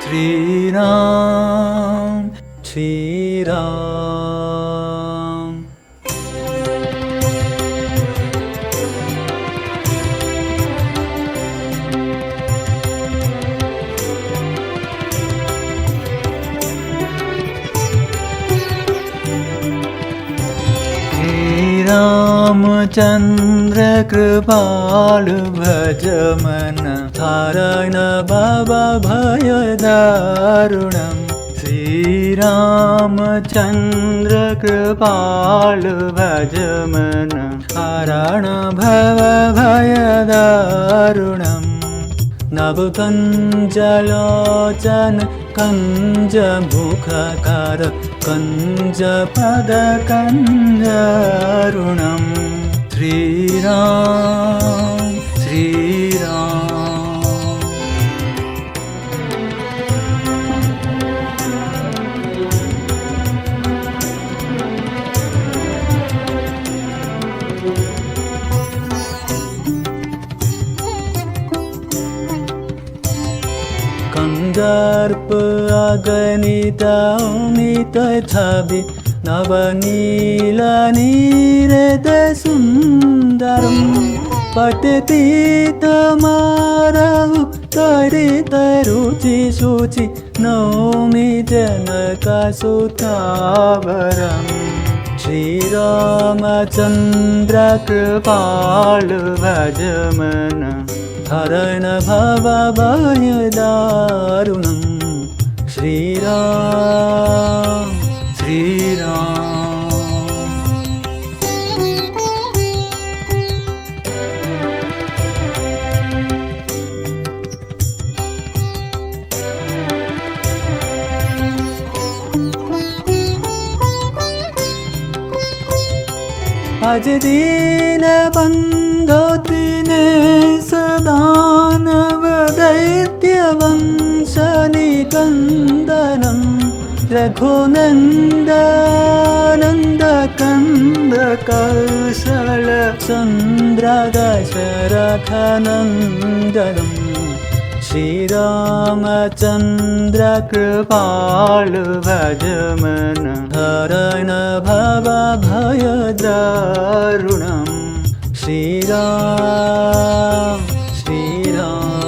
श्रीराम श्रीराम। रामचंद्र कृपालु भज मन हारण बाबा भय दारुणम्। श्रीरामचंद्र कृपालु भज मन हारण भव भय दारुणम्। नवकंजलोचन कंज मुखकार कंज पद कंजरुणम्। श्रीराम श्रीराम। कंदर्प अगणित अमित छवि नवनील नीरद सुंदरम्। पठतीतमारौ तरित रुचि शुचि नौमि जनकसुतावरम्। श्रीरामचंद्र कृपालु भज मन हरण भव भय दारुणम्। श्रीराम श्रीराम। अज दीन बंधो दिनेश दानव दैत्य वंश निकंदनम्। रघुनंदनंद कंद कौशल चंद्र दशरथ नंदनम्। श्रीरामचंद्र कृपालु भज मन हरण भव भय दारुणम्। श्रीराम श्रीराम।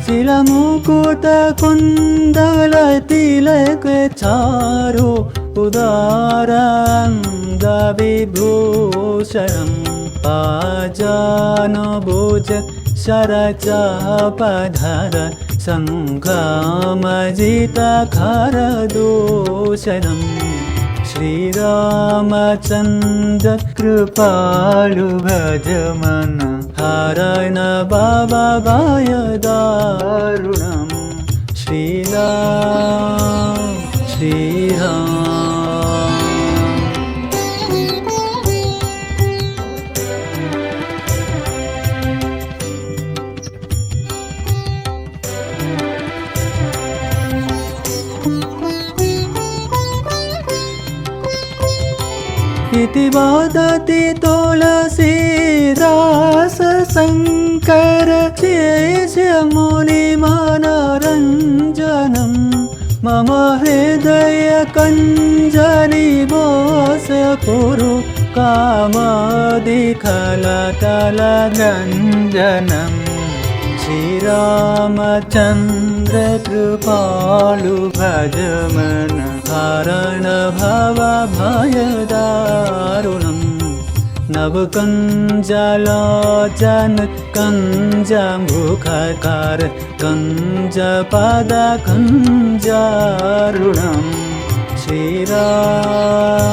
शिरमुकुट कुंडल तिलक चारु उदारांग विभूषणम्। पाजानुभुज शरचापधर संग्रामजित खरदूषणम्। श्रीरामचंद्र कृपालु भज मन हरण बाबा भय दारुणम्। श्रीराम श्रीराम। इति वदति तुलसीदास शंकर शेष मुनि मनोरंजनम्। मम हृदय कंजनि बोस कुरु कामादिखलतल रंजनम्। श्रीरामचंद्र कृपालु भज मन हरण भव भय दारुणम्। नवकंजलोचन कंज मुखकार कंज पद कंजरुणम्। श्रीराम